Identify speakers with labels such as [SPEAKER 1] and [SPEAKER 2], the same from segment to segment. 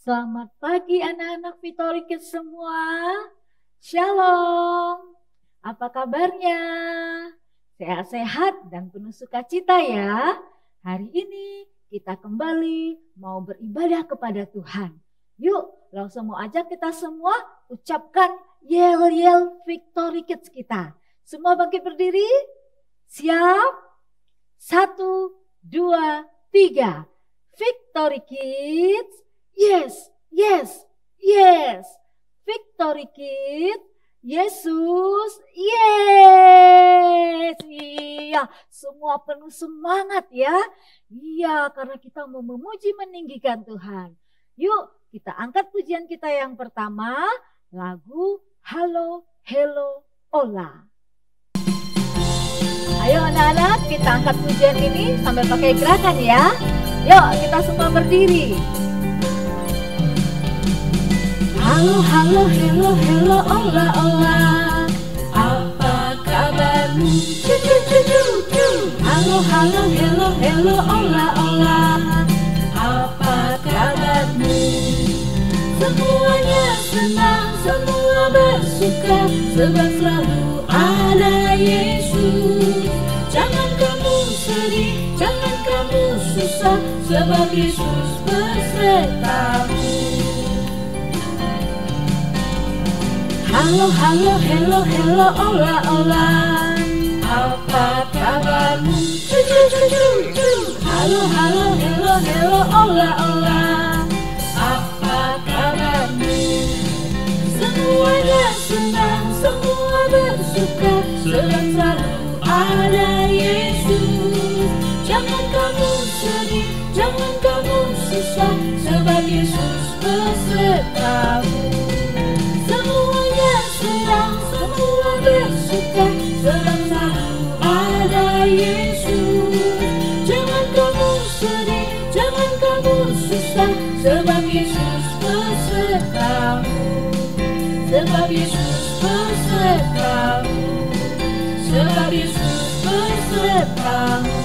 [SPEAKER 1] Selamat pagi anak-anak Victory Kids semua. Shalom. Apa kabarnya? Sehat-sehat dan penuh sukacita ya. Hari ini kita kembali mau beribadah kepada Tuhan. Yuk, langsung mau ajak kita semua ucapkan yel-yel Victory Kids kita. Semua bangkit berdiri. Siap? 1, 2, 3. Victory Kids. Yes, yes, yes. Victory Kids. Yesus, yes. Iya, semua penuh semangat ya. Iya, karena kita mau memuji meninggikan Tuhan. Yuk, kita angkat pujian kita yang pertama, lagu Halo, Hello, Ola. Ayo anak-anak, kita angkat pujian ini sambil pakai gerakan ya. Yuk, kita semua berdiri. Halo, halo, hello, hello, ola, ola. Apa kabarmu? Cu, cu, cu, cu, cu. Halo, halo, hello, hello, ola, ola. Apa kabarmu? Semuanya senang, semua bersuka, sebab selalu ada Yesus. Jangan kamu sedih, jangan kamu susah, sebab Yesus besertamu. Halo, halo, hello, hello, ola, ola. Apa kabarmu? Cu, cu, cu, cu, cu. Halo, halo, hello, hello, ola, ola. Apa kabarmu? Semuanya senang, semua bersuka, sebab selalu ada Yesus. Jangan kamu sedih, jangan kamu susah, sebab Yesus besertamu. Semuanya senang, semua bersuka, sebab selalu ada Yesus. Jangan kamu sedih, jangan kamu susah, sebab Yesus besertamu. Sebab Yesus besertamu. Sebab Yesus besertamu.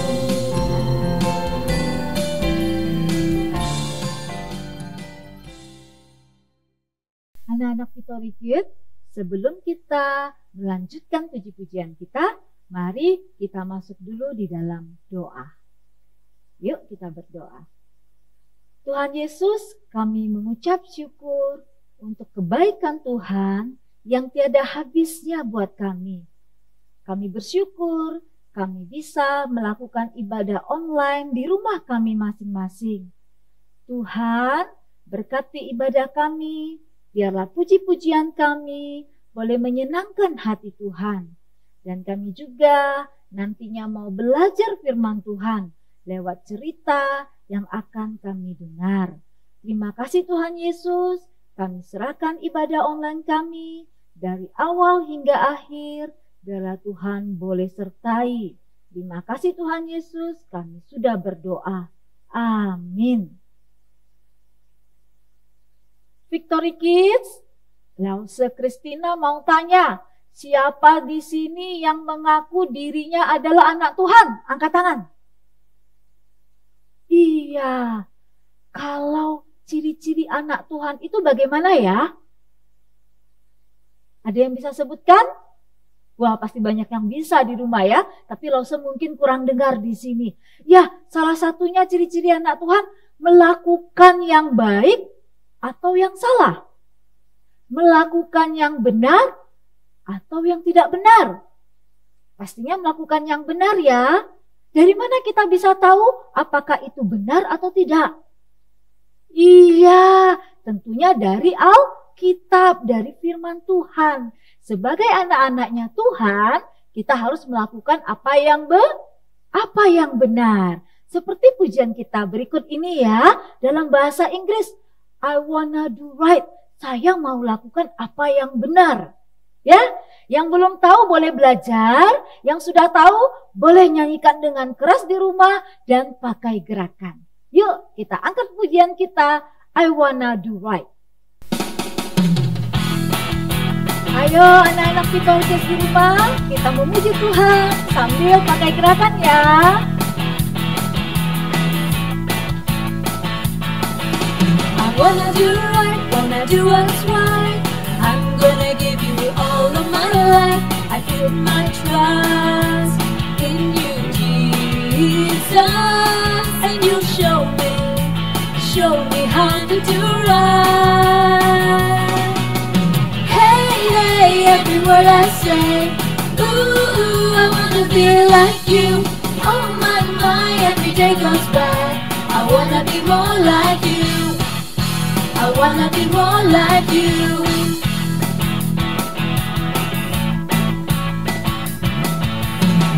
[SPEAKER 1] Anak-anak Victory Kids, sebelum kita melanjutkan puji-pujian kita, mari kita masuk dulu di dalam doa. Yuk kita berdoa. Tuhan Yesus, kami mengucap syukur untuk kebaikan Tuhan yang tiada habisnya buat kami. Kami bersyukur kami bisa melakukan ibadah online di rumah kami masing-masing. Tuhan, berkati ibadah kami, biarlah puji-pujian kami boleh menyenangkan hati Tuhan. Dan kami juga nantinya mau belajar firman Tuhan lewat cerita yang akan kami dengar. Terima kasih Tuhan Yesus, kami serahkan ibadah online kami dari awal hingga akhir. Biarlah Tuhan boleh sertai. Terima kasih Tuhan Yesus, kami sudah berdoa. Amin. Victory Kids, Lause Christina mau tanya, siapa di sini yang mengaku dirinya adalah anak Tuhan? Angkat tangan. Iya, kalau ciri-ciri anak Tuhan itu bagaimana ya? Ada yang bisa sebutkan? Wah, pasti banyak yang bisa di rumah ya, tapi Lause mungkin kurang dengar di sini. Ya, salah satunya ciri-ciri anak Tuhan melakukan yang baik atau yang salah, melakukan yang benar atau yang tidak benar. Pastinya melakukan yang benar ya. Dari mana kita bisa tahu apakah itu benar atau tidak? Iya, tentunya dari Alkitab, dari firman Tuhan. Sebagai anak-anaknya Tuhan, kita harus melakukan apa yang benar. Seperti pujian kita berikut ini ya, dalam bahasa Inggris. I wanna do right. Saya mau lakukan apa yang benar. Ya, yang belum tahu boleh belajar, yang sudah tahu boleh nyanyikan dengan keras di rumah dan pakai gerakan. Yuk, kita angkat pujian kita, I wanna do right. Ayo anak-anak Victory Kids di rumah, kita memuji Tuhan sambil pakai gerakan ya.
[SPEAKER 2] wanna do right, wanna do what's right. I'm gonna give you all of my life. I put my trust in you, Jesus, and you show me how to do right. Hey, hey, every word I say, ooh, I wanna be like you. Oh my, every day goes by. I wanna be more like you. I wanna be more like you.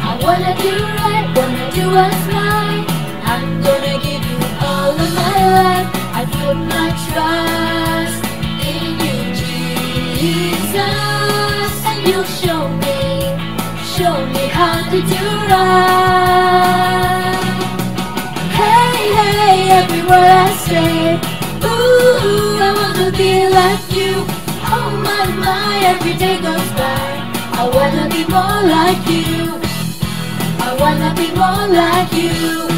[SPEAKER 2] I wanna do right, wanna do what's right. I'm gonna give you all of my life. I put my trust in you, Jesus, and you show me how to do right. Hey, hey, every word I say, ooh, I wanna be like you. Oh my, every day goes by. I wanna be more like you. I wanna be more like you.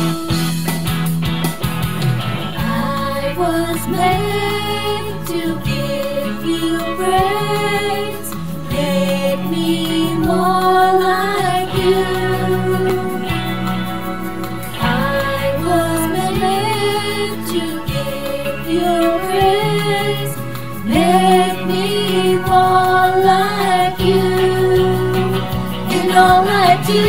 [SPEAKER 2] I was made to give you praise. Make me more like you. I was made to give you praise. Make me more like you in all I do.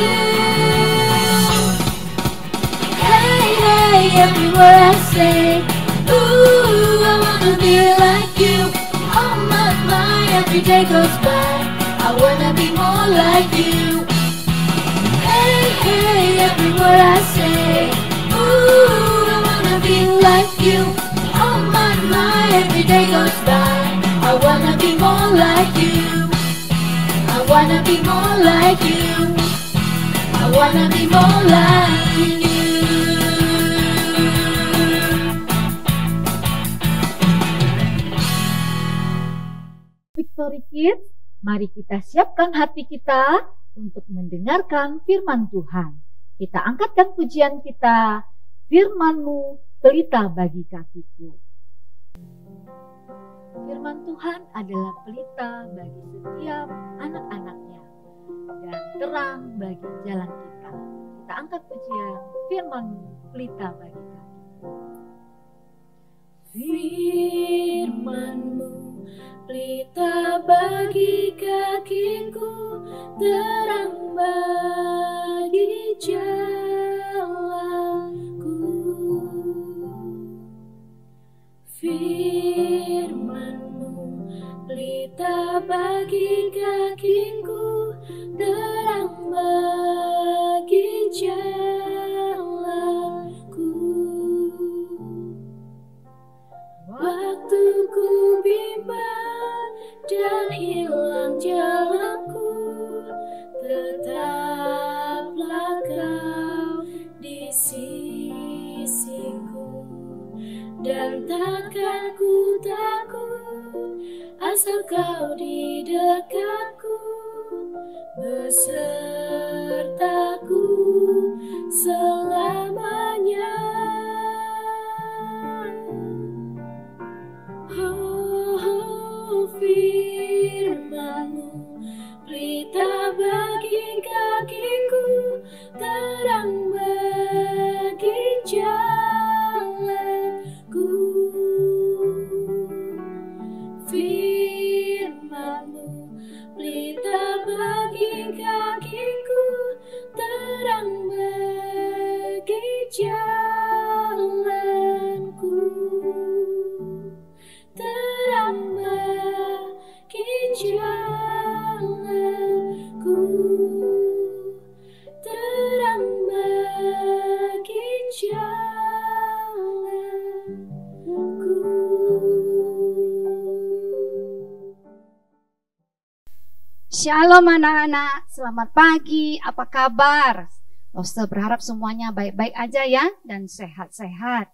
[SPEAKER 2] Every word I say, ooh, I wanna be like you. Oh my, every day goes by. I wanna be more like you. Hey, hey, every word I say, ooh, I wanna be like you. Oh my, every day goes by. I wanna be more like you. I wanna be more like you. I wanna be more like you.
[SPEAKER 1] Victory Kids, mari kita siapkan hati kita untuk mendengarkan firman Tuhan. Kita angkatkan pujian kita, firman-Mu pelita bagi kakiku. Firman Tuhan adalah pelita bagi setiap anak-anaknya dan terang bagi jalan kita. Kita angkat pujian, firman-Mu pelita bagi kakiku.
[SPEAKER 2] Firman-Mu pelita bagi kakiku, terang bagi jalanku. Firman-Mu pelita bagi kakiku, terang bagi jalanku. Waktu ku bimbang dan hilang jalanku, tetaplah Kau di sisiku, dan takkan ku takut asal Kau di dekatku, besertaku selamanya. Firman-Mu pelita bagi kakiku, terang bagi jalanku. Firman-Mu pelita bagi kakiku, terang bagi jalanku. Terang bagi jalanku, terang bagi jalanku.
[SPEAKER 3] Shalom anak-anak, selamat pagi, apa kabar? Loster berharap semuanya baik-baik aja ya dan sehat-sehat.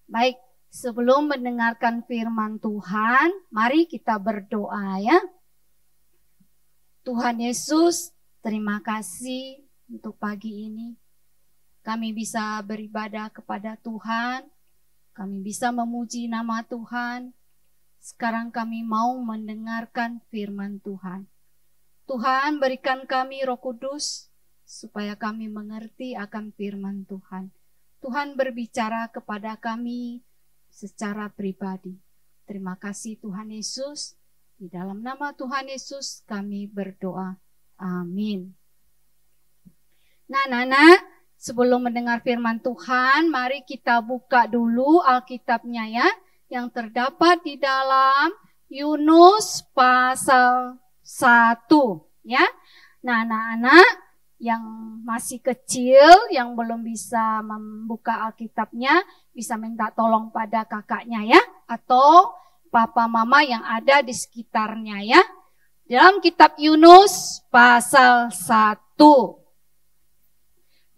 [SPEAKER 3] Baik, sebelum mendengarkan firman Tuhan, mari kita berdoa ya. Tuhan Yesus, terima kasih untuk pagi ini. Kami bisa beribadah kepada Tuhan. kami bisa memuji nama Tuhan. Sekarang kami mau mendengarkan firman Tuhan. Tuhan, berikan kami Roh Kudus supaya kami mengerti akan firman Tuhan. Tuhan berbicara kepada kami secara pribadi. Terima kasih Tuhan Yesus. Di dalam nama Tuhan Yesus kami berdoa. Amin. Nah, anak-anak, sebelum mendengar firman Tuhan, mari kita buka dulu Alkitabnya ya, yang terdapat di dalam Yunus pasal 1 ya. Nah, anak-anak yang masih kecil, yang belum bisa membuka Alkitabnya, bisa minta tolong pada kakaknya ya, atau papa mama yang ada di sekitarnya ya. Dalam kitab Yunus pasal 1.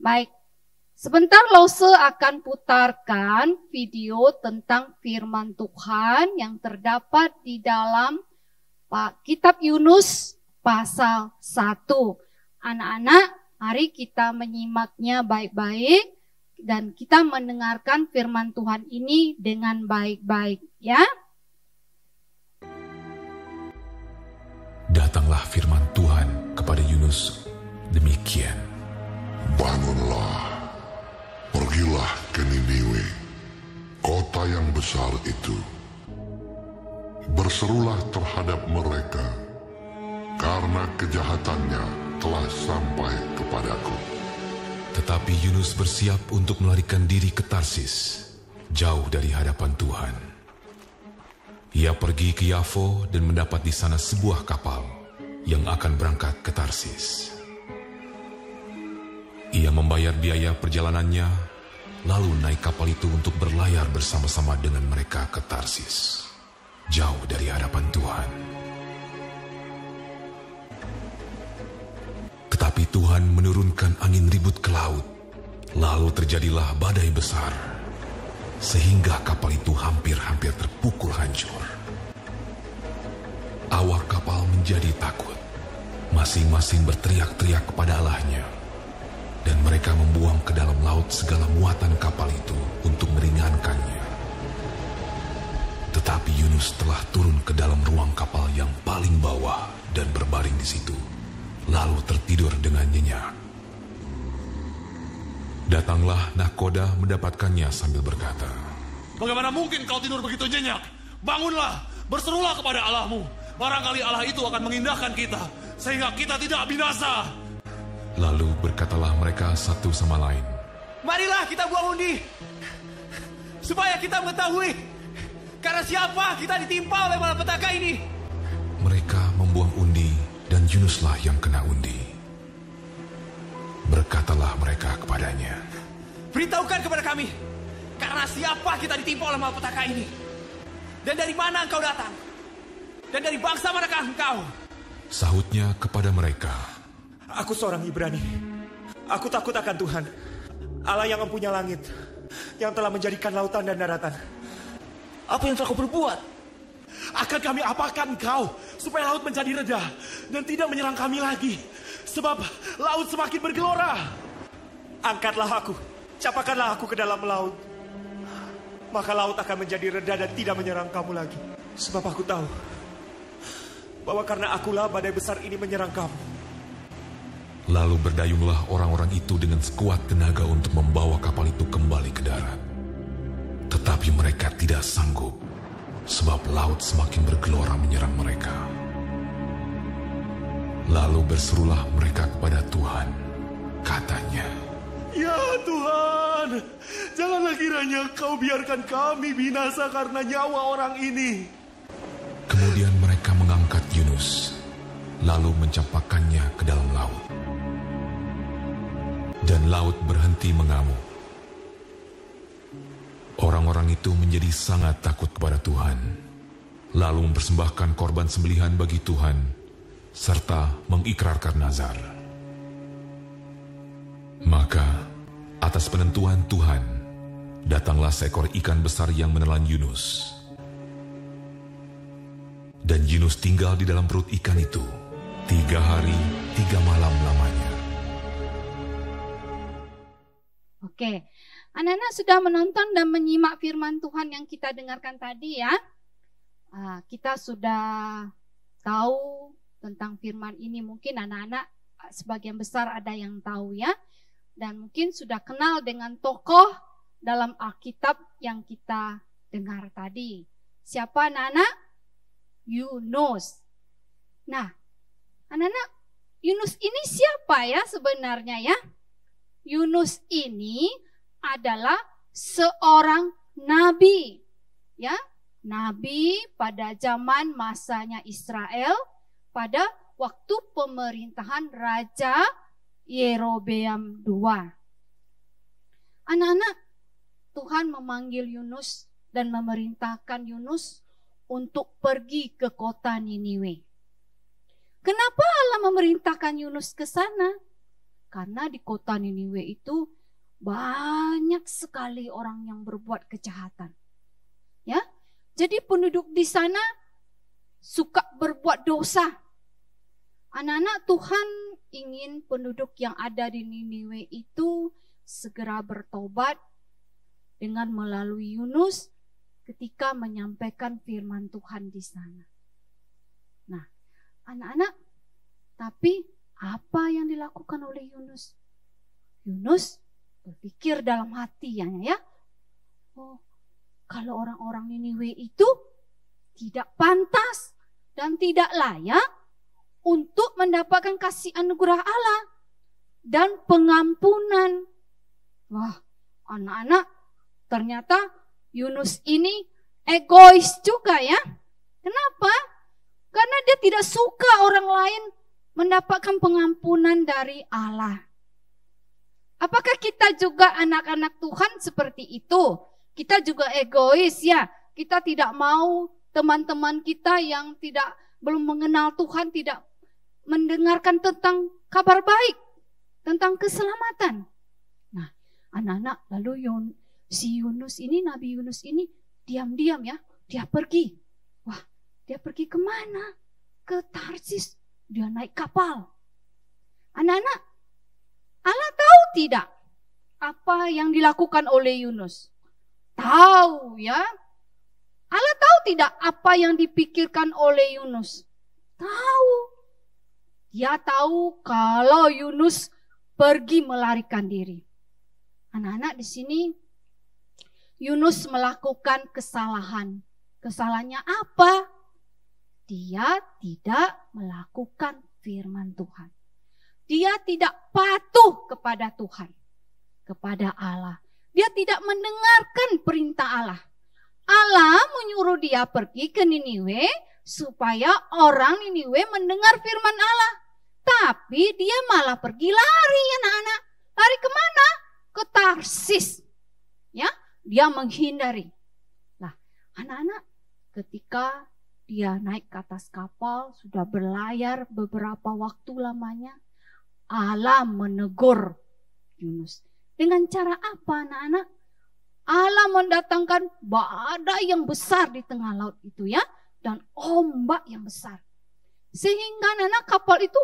[SPEAKER 3] Baik, sebentar Lause akan putarkan video tentang firman Tuhan yang terdapat di dalam kitab Yunus pasal 1. Anak-anak, mari kita menyimaknya baik-baik dan kita mendengarkan firman Tuhan ini dengan baik-baik ya.
[SPEAKER 4] Datanglah firman Tuhan kepada Yunus demikian.
[SPEAKER 5] Bangunlah, pergilah ke Niniwe, kota yang besar itu. Berserulah terhadap mereka, karena kejahatannya telah sampai kepadaku.
[SPEAKER 4] Tetapi Yunus bersiap untuk melarikan diri ke Tarsis, jauh dari hadapan Tuhan. Ia pergi ke Yafo dan mendapat di sana sebuah kapal yang akan berangkat ke Tarsis. Ia membayar biaya perjalanannya, lalu naik kapal itu untuk berlayar bersama-sama dengan mereka ke Tarsis, jauh dari hadapan Tuhan. Tetapi Tuhan menurunkan angin ribut ke laut, lalu terjadilah badai besar, sehingga kapal itu hampir-hampir terpukul hancur. Awak kapal menjadi takut, masing-masing berteriak-teriak kepada Allahnya, dan mereka membuang ke dalam laut segala muatan kapal itu untuk meringankannya. Tetapi Yunus telah turun ke dalam ruang kapal yang paling bawah dan berbaring di situ, lalu tertidur dengan nyenyak. Datanglah nahkoda mendapatkannya sambil berkata,
[SPEAKER 6] "Bagaimana mungkin kau tidur begitu nyenyak? Bangunlah, berserulah kepada Allahmu. Barangkali Allah itu akan mengindahkan kita, sehingga kita tidak binasa."
[SPEAKER 4] Lalu berkatalah mereka satu sama lain,
[SPEAKER 6] "Marilah kita buang undi, supaya kita mengetahui karena siapa kita ditimpa oleh malapetaka ini."
[SPEAKER 4] Mereka membuang undi dan Yunuslah yang kena undi. Berkatalah mereka kepadanya,
[SPEAKER 6] "Beritahukan kepada kami, karena siapa kita ditimpa oleh malapetaka ini? Dan dari mana engkau datang? Dan dari bangsa manakah engkau?"
[SPEAKER 4] Sahutnya kepada mereka,
[SPEAKER 7] "Aku seorang Ibrani. Aku takut akan Tuhan, Allah yang mempunyai langit, yang telah menjadikan lautan dan daratan."
[SPEAKER 6] "Apa yang telah kau perbuat? Akan kami apakan engkau, supaya laut menjadi reda dan tidak menyerang kami lagi? Sebab laut semakin bergelora."
[SPEAKER 7] "Angkatlah aku, capakanlah aku ke dalam laut. Maka laut akan menjadi reda dan tidak menyerang kamu lagi. Sebab aku tahu bahwa karena akulah badai besar ini menyerang kamu."
[SPEAKER 4] Lalu berdayunglah orang-orang itu dengan sekuat tenaga untuk membawa kapal itu kembali ke darat. Tetapi mereka tidak sanggup, sebab laut semakin bergelora menyerang mereka. Lalu berserulah mereka kepada Tuhan, katanya,
[SPEAKER 6] "Ya Tuhan, janganlah kiranya kau biarkan kami binasa karena nyawa orang ini."
[SPEAKER 4] Kemudian mereka mengangkat Yunus, lalu mencampakkannya ke dalam laut. Dan laut berhenti mengamuk. Orang-orang itu menjadi sangat takut kepada Tuhan, lalu mempersembahkan korban sembelihan bagi Tuhan, serta mengikrarkan nazar. Maka, atas penentuan Tuhan, datanglah seekor ikan besar yang menelan Yunus. Dan Yunus tinggal di dalam perut ikan itu 3 hari 3 malam lamanya.
[SPEAKER 3] Oke, Anak-anak sudah menonton dan menyimak firman Tuhan yang kita dengarkan tadi ya. Kita sudah tahu tentang firman ini. Mungkin anak-anak sebagian besar ada yang tahu ya. Dan mungkin sudah kenal dengan tokoh dalam Alkitab yang kita dengar tadi. Siapa anak-anak? Yunus. Nah, anak-anak, Yunus ini siapa ya sebenarnya ya? Yunus ini adalah seorang nabi. Ya, nabi pada zaman masanya Israel pada waktu pemerintahan Raja Yerobeam II. Anak-anak, Tuhan memanggil Yunus dan memerintahkan Yunus untuk pergi ke kota Niniwe. Kenapa Allah memerintahkan Yunus ke sana? Karena di kota Niniwe itu banyak sekali orang yang berbuat kejahatan. Ya, jadi penduduk di sana suka berbuat dosa. Anak-anak, Tuhan ingin penduduk yang ada di Niniwe itu segera bertobat dengan melalui Yunus ketika menyampaikan firman Tuhan di sana. Nah, anak-anak, tapi apa yang dilakukan oleh Yunus? Yunus berpikir dalam hatinya ya, oh, kalau orang-orang Niniwe itu tidak pantas dan tidak layak untuk mendapatkan kasih anugerah Allah dan pengampunan. Wah, anak-anak, ternyata Yunus ini egois juga ya. Kenapa? Karena dia tidak suka orang lain mendapatkan pengampunan dari Allah. Apakah kita juga anak-anak Tuhan seperti itu? Kita juga egois ya. Kita tidak mau teman-teman kita yang belum mengenal Tuhan tidak mendengarkan tentang kabar baik, tentang keselamatan. Nah, anak-anak, lalu si Yunus ini, Nabi Yunus ini diam-diam ya, dia pergi. Wah, dia pergi kemana? Ke Tarsis. Dia naik kapal. Anak-anak, Allah tahu tidak apa yang dilakukan oleh Yunus? Tahu ya. Allah tahu tidak apa yang dipikirkan oleh Yunus? Tahu. Dia tahu kalau Yunus pergi melarikan diri. Anak-anak, di sini Yunus melakukan kesalahan. Kesalahannya apa? Dia tidak melakukan firman Tuhan. Dia tidak patuh kepada Tuhan, kepada Allah. Dia tidak mendengarkan perintah Allah. Allah menyuruh dia pergi ke Niniwe supaya orang Niniwe mendengar firman Allah. Tapi dia malah pergi lari, anak-anak. Lari kemana? Ke Tarsis. Ya, dia menghindari. Nah, anak-anak, ketika dia naik ke atas kapal, sudah berlayar beberapa waktu lamanya, Allah menegur Yunus. Dengan cara apa, anak-anak? Allah mendatangkan badai yang besar di tengah laut itu ya, dan ombak yang besar. Sehingga anak-anak, kapal itu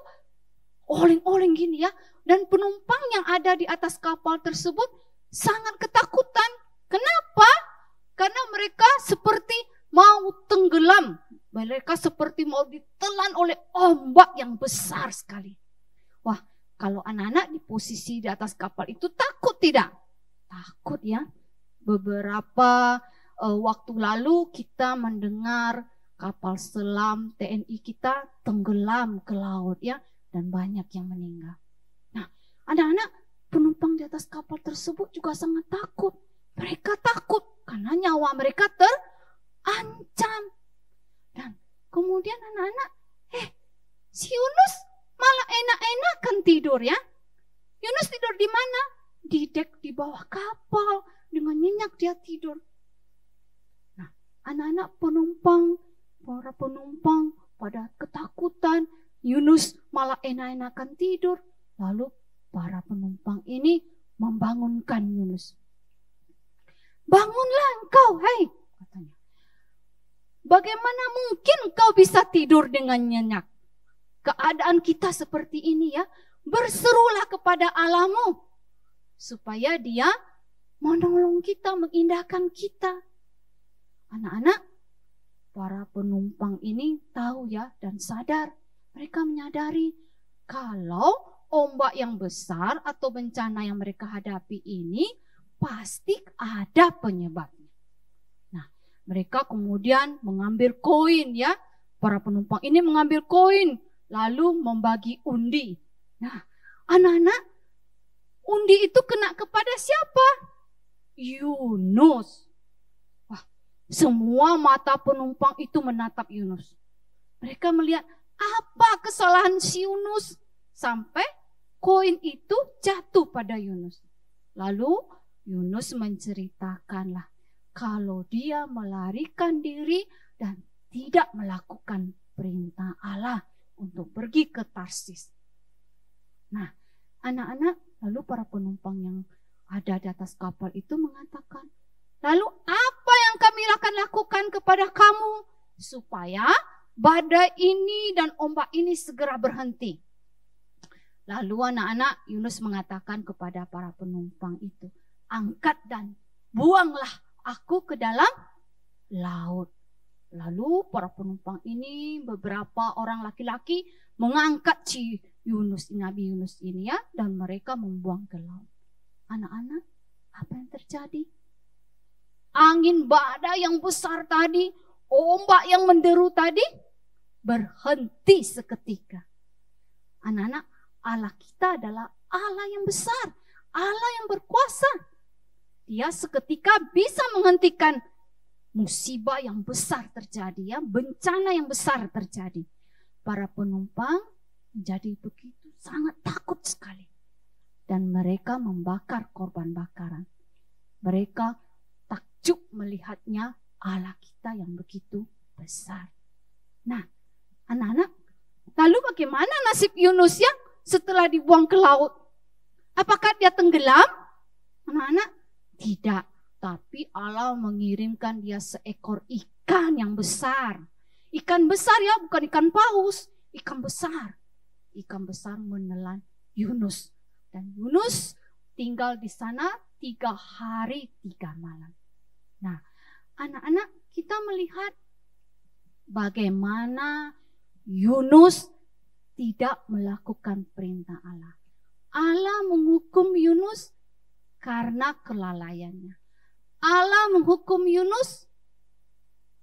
[SPEAKER 3] oleng-oleng gini ya, dan penumpang yang ada di atas kapal tersebut sangat ketakutan. Kenapa? Karena mereka seperti mau tenggelam. Mereka seperti mau ditelan oleh ombak yang besar sekali. Wah, kalau anak-anak di posisi di atas kapal itu takut tidak? Takut ya. Beberapa waktu lalu kita mendengar kapal selam TNI kita tenggelam ke laut ya, dan banyak yang meninggal. Nah, anak-anak, penumpang di atas kapal tersebut juga sangat takut. Mereka takut karena nyawa mereka terancam. Dan kemudian anak-anak, si Yunus malah enak-enakan tidur ya. Yunus tidur di mana? Di dek di bawah kapal, dengan nyenyak dia tidur. Nah, anak-anak para penumpang pada ketakutan. Yunus malah enak-enakan tidur. Lalu para penumpang ini membangunkan Yunus. Bangunlah engkau, hai, katanya. Bagaimana mungkin kau bisa tidur dengan nyenyak? Keadaan kita seperti ini ya. Berserulah kepada Allahmu supaya dia menolong kita, mengindahkan kita. Anak-anak, para penumpang ini tahu ya dan sadar. Mereka menyadari kalau ombak yang besar atau bencana yang mereka hadapi ini pasti ada penyebabnya. Nah, mereka kemudian mengambil koin ya. Para penumpang ini mengambil koin lalu membagi undi. Nah, anak-anak, undi itu kena kepada siapa? Yunus. Wah, semua mata penumpang itu menatap Yunus. Mereka melihat apa kesalahan si Yunus sampai koin itu jatuh pada Yunus. Lalu Yunus menceritakanlah kalau dia melarikan diri dan tidak melakukan perintah Allah untuk pergi ke Tarsis. Nah, anak-anak, lalu para penumpang yang ada di atas kapal itu mengatakan, lalu apa yang kami akan lakukan kepada kamu supaya badai ini dan ombak ini segera berhenti? Lalu anak-anak, Yunus mengatakan kepada para penumpang itu, angkat dan buanglah aku ke dalam laut. Lalu para penumpang ini, beberapa orang laki-laki mengangkat si Yunus, Nabi Yunus ini ya, dan mereka membuang ke laut. Anak-anak, apa yang terjadi? Angin badai yang besar tadi, ombak yang menderu tadi, berhenti seketika. Anak-anak, Allah kita adalah Allah yang besar, Allah yang berkuasa. Dia seketika bisa menghentikan musibah yang besar terjadi, ya, bencana yang besar terjadi. Para penumpang menjadi begitu sangat takut sekali. Dan mereka membakar korban bakaran. Mereka takjub melihatnya Allah kita yang begitu besar. Nah, anak-anak, lalu bagaimana nasib Yunus ya setelah dibuang ke laut? Apakah dia tenggelam? Anak-anak, tidak. Tapi Allah mengirimkan dia seekor ikan yang besar. Ikan besar ya, bukan ikan paus. Ikan besar. Ikan besar menelan Yunus. Dan Yunus tinggal di sana 3 hari 3 malam. Nah, anak-anak, kita melihat bagaimana Yunus tidak melakukan perintah Allah. Allah menghukum Yunus karena kelalaiannya. Allah menghukum Yunus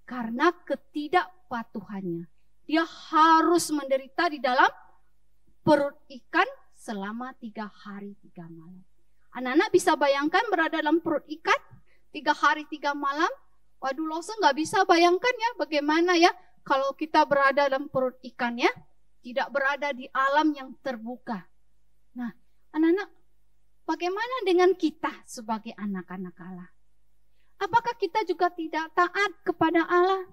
[SPEAKER 3] karena ketidakpatuhannya. Dia harus menderita di dalam perut ikan selama 3 hari 3 malam. Anak-anak bisa bayangkan berada dalam perut ikan 3 hari 3 malam? Waduh, Lose nggak bisa bayangkan ya bagaimana ya kalau kita berada dalam perut ikan ya. Tidak berada di alam yang terbuka. Nah, anak-anak, bagaimana dengan kita sebagai anak-anak Allah? Apakah kita juga tidak taat kepada Allah?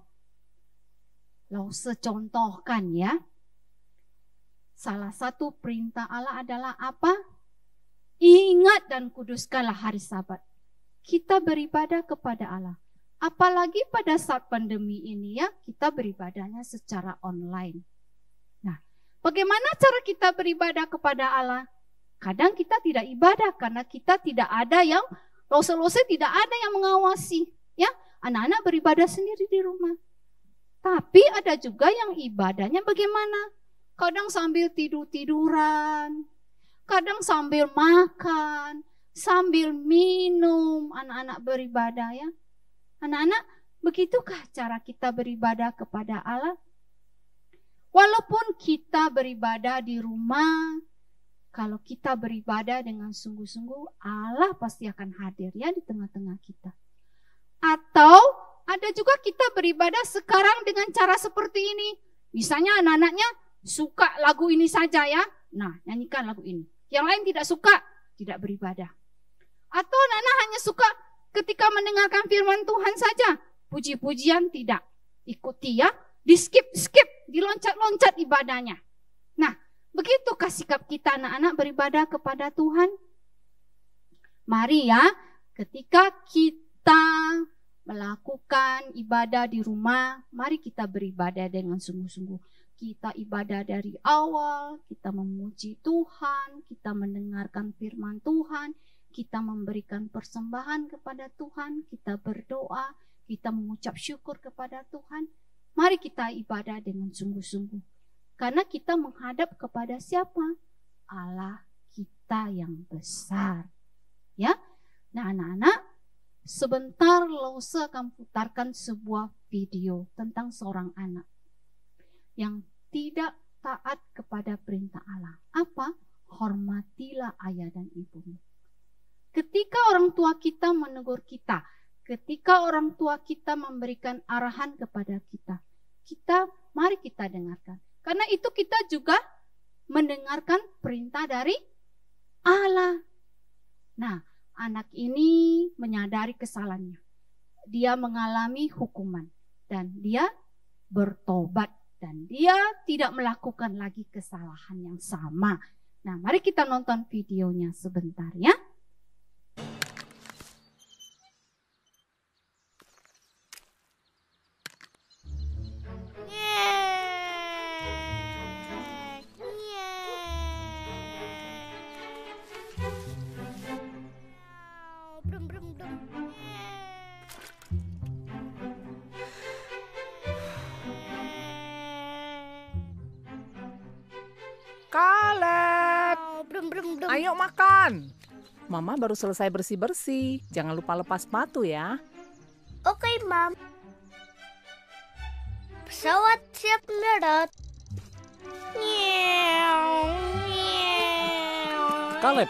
[SPEAKER 3] Lause contohkan ya. Salah satu perintah Allah adalah apa? Ingat dan kuduskanlah hari Sabat. Kita beribadah kepada Allah. Apalagi pada saat pandemi ini ya, kita beribadahnya secara online. Nah, bagaimana cara kita beribadah kepada Allah? Kadang kita tidak ibadah karena kita tidak ada yang Lose-lose tidak ada yang mengawasi, ya. Anak-anak beribadah sendiri di rumah. Tapi ada juga yang ibadahnya bagaimana? Kadang sambil tidur-tiduran, kadang sambil makan, sambil minum, anak-anak beribadah ya. Anak-anak, begitukah cara kita beribadah kepada Allah? Walaupun kita beribadah di rumah, kalau kita beribadah dengan sungguh-sungguh, Allah pasti akan hadir ya di tengah-tengah kita. Atau ada juga kita beribadah sekarang dengan cara seperti ini. Misalnya anak-anaknya suka lagu ini saja ya. Nah, nyanyikan lagu ini. Yang lain tidak suka, tidak beribadah. Atau anak-anak hanya suka ketika mendengarkan firman Tuhan saja. Puji-pujian tidak ikuti ya. Di-skip, diloncat-loncat ibadahnya. Nah, begitukah sikap kita anak-anak beribadah kepada Tuhan? Mari ya, ketika kita melakukan ibadah di rumah, mari kita beribadah dengan sungguh-sungguh. Kita ibadah dari awal, kita memuji Tuhan, kita mendengarkan firman Tuhan, kita memberikan persembahan kepada Tuhan, kita berdoa, kita mengucap syukur kepada Tuhan. Mari kita ibadah dengan sungguh-sungguh. Karena kita menghadap kepada siapa? Allah kita yang besar. Ya. Nah, anak-anak, sebentar Lause akan putarkan sebuah video tentang seorang anak yang tidak taat kepada perintah Allah. Apa? Hormatilah ayah dan ibumu. Ketika orang tua kita menegur kita, ketika orang tua kita memberikan arahan kepada kita, mari kita dengarkan. Karena itu kita juga mendengarkan perintah dari Allah. Nah, anak ini menyadari kesalahannya. Dia mengalami hukuman dan dia bertobat dan dia tidak melakukan lagi kesalahan yang sama. Nah, mari kita nonton videonya sebentar ya.
[SPEAKER 8] Caleb, ayo makan. Mama baru selesai bersih-bersih. Jangan lupa lepas sepatu ya.
[SPEAKER 9] Oke, Mam. Pesawat siap mendarat.
[SPEAKER 8] Caleb.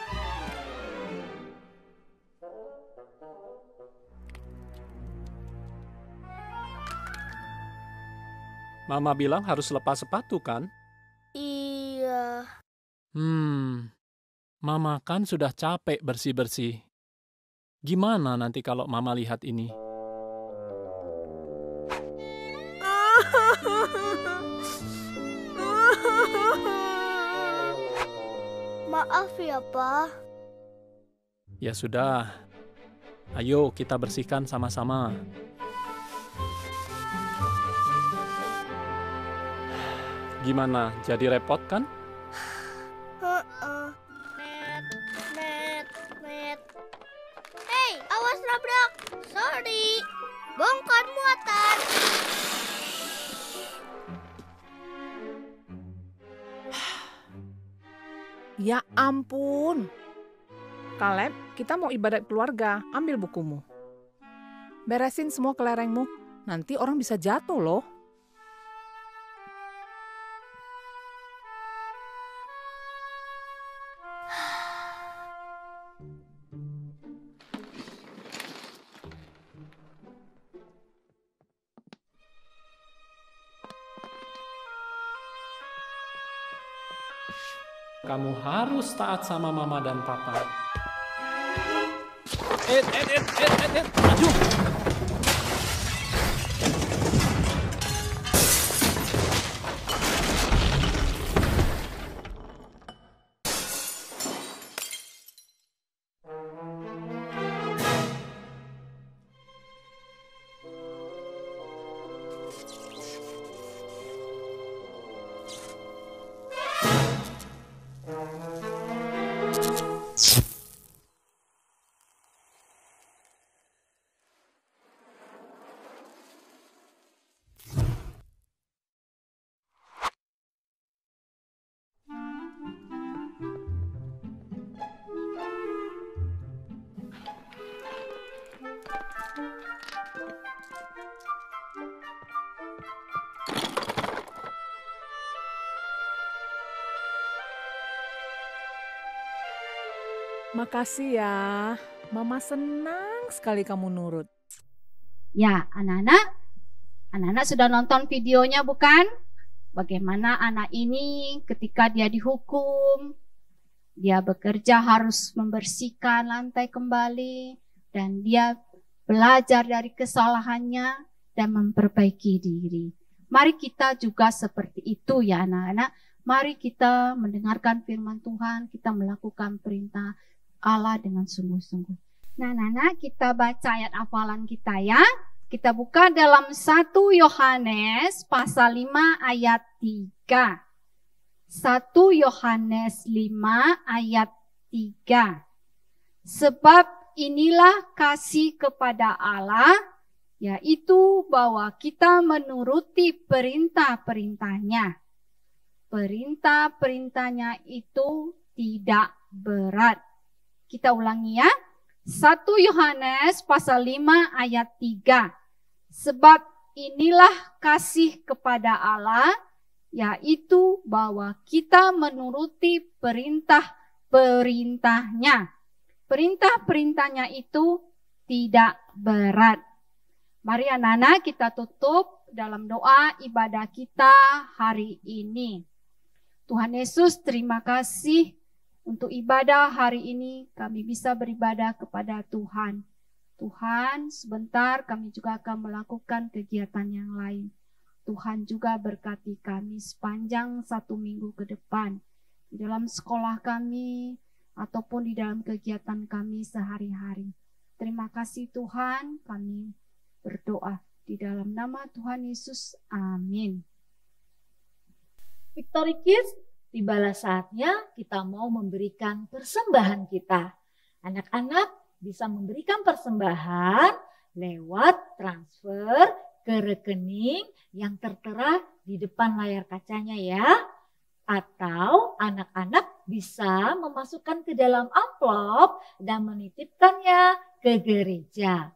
[SPEAKER 10] Mama bilang harus lepas sepatu kan?
[SPEAKER 9] Iya.
[SPEAKER 10] Mama kan sudah capek bersih-bersih. Gimana nanti kalau Mama lihat ini?
[SPEAKER 9] Maaf ya, Pa.
[SPEAKER 10] Ya sudah. Ayo kita bersihkan sama-sama. Gimana? Jadi repot kan?
[SPEAKER 9] Net. Hei, awas nabrak. Sorry. Bongkar muatan.
[SPEAKER 8] Ya ampun. Caleb, kita mau ibadat keluarga. Ambil bukumu. Beresin semua kelerengmu. Nanti orang bisa jatuh loh.
[SPEAKER 10] Kamu harus taat sama Mama dan Papa. Maju!
[SPEAKER 8] Makasih ya. Mama senang sekali kamu nurut.
[SPEAKER 3] Ya, anak-anak sudah nonton videonya bukan? Bagaimana anak ini ketika dia dihukum, dia bekerja harus membersihkan lantai kembali, dan dia belajar dari kesalahannya dan memperbaiki diri. Mari kita juga seperti itu ya anak-anak. Mari kita mendengarkan firman Tuhan, kita melakukan perintah Allah dengan sungguh-sungguh. Nah, anak-anak, kita baca ayat hafalan kita ya. Kita buka dalam 1 Yohanes pasal 5 ayat 3. 1 Yohanes 5 ayat 3. Sebab inilah kasih kepada Allah, yaitu bahwa kita menuruti perintah-perintahnya. Perintah-perintahnya itu tidak berat. Kita ulangi ya. 1 Yohanes pasal 5 ayat 3. Sebab inilah kasih kepada Allah, yaitu bahwa kita menuruti perintah-perintahnya. Perintah-perintahnya itu tidak berat. Mari anak-anak kita tutup dalam doa ibadah kita hari ini. Tuhan Yesus, terima kasih untuk ibadah hari ini. Kami bisa beribadah kepada Tuhan. Tuhan, sebentar kami juga akan melakukan kegiatan yang lain. Tuhan juga berkati kami sepanjang 1 minggu ke depan. Di dalam sekolah kami, ataupun di dalam kegiatan kami sehari-hari. Terima kasih Tuhan, kami berdoa di dalam nama Tuhan Yesus. Amin.
[SPEAKER 1] Victory Kids, tibalah saatnya kita mau memberikan persembahan kita. Anak-anak bisa memberikan persembahan lewat transfer ke rekening yang tertera di depan layar kacanya ya. Atau anak-anak bisa memasukkan ke dalam amplop dan menitipkannya ke gereja.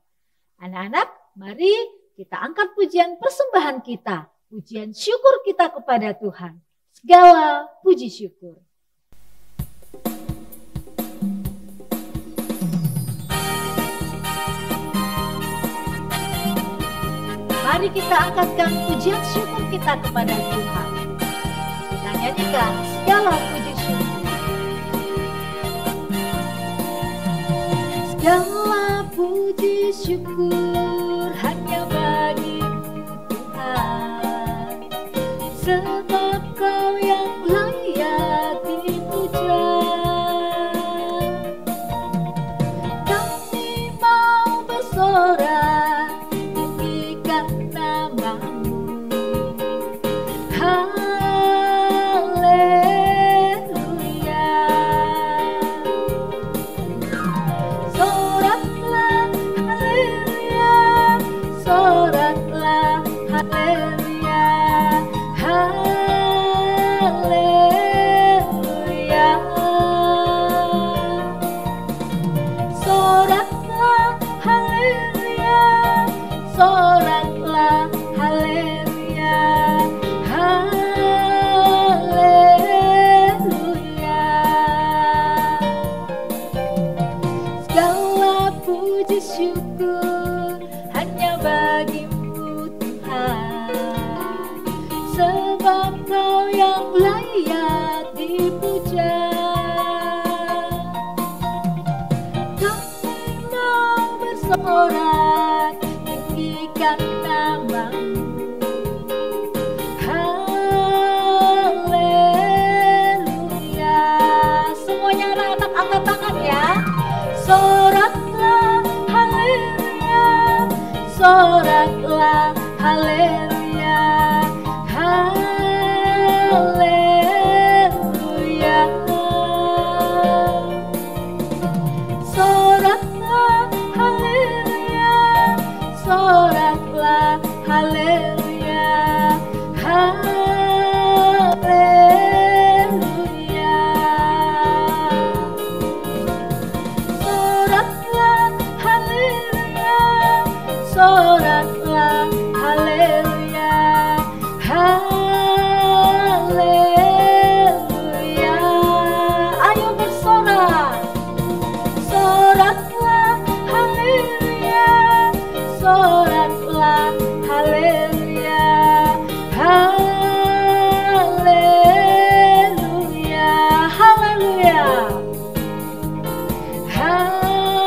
[SPEAKER 1] Anak-anak, mari kita angkat pujian persembahan kita. Pujian syukur kita kepada Tuhan. Segala puji syukur. Mari kita angkatkan pujian syukur kita kepada Tuhan. Kita nyanyikan segala puji syukur. Segala puji syukur hanya bagi-Mu Tuhan. Sebab Kau yang layak dipuja. Kami mau bersorak tinggikan nama-Mu. Haleluya. Soraklah haleluya. Soraklah haleluya. Haleluya. Soraklah haleluya. Soraklah haleluya. Haleluya. Segala puji syukur hanya bagi-Mu Tuhan. Sebab Kau yang layak dipuja. Kami mau bersorak tinggikan nama-Mu. Haleluya. Semuanya anak-anak angkat tangan ya. Soraklah haleluya. Soraklah haleluya. Haleluya. Soraklah haleluya. Soraklah haleluya. Haleluya. Soraklah haleluya. Soraklah haleluya. Haleluya. Ayo bersorak. Soraklah haleluya. Soraklah haleluya. Haleluya. Haleluya. Haleluya.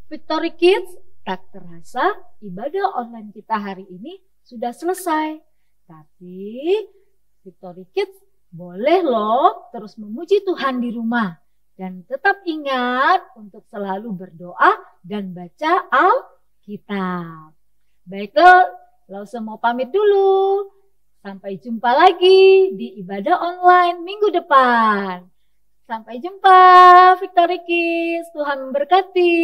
[SPEAKER 1] Victory Kids, tak terasa ibadah online kita hari ini sudah selesai. Tapi Victory Kids boleh loh terus memuji Tuhan di rumah. Dan tetap ingat untuk selalu berdoa dan baca Alkitab. Baiklah, Lause mau pamit dulu. Sampai jumpa lagi di ibadah online minggu depan. Sampai jumpa, Victory Kids. Tuhan memberkati.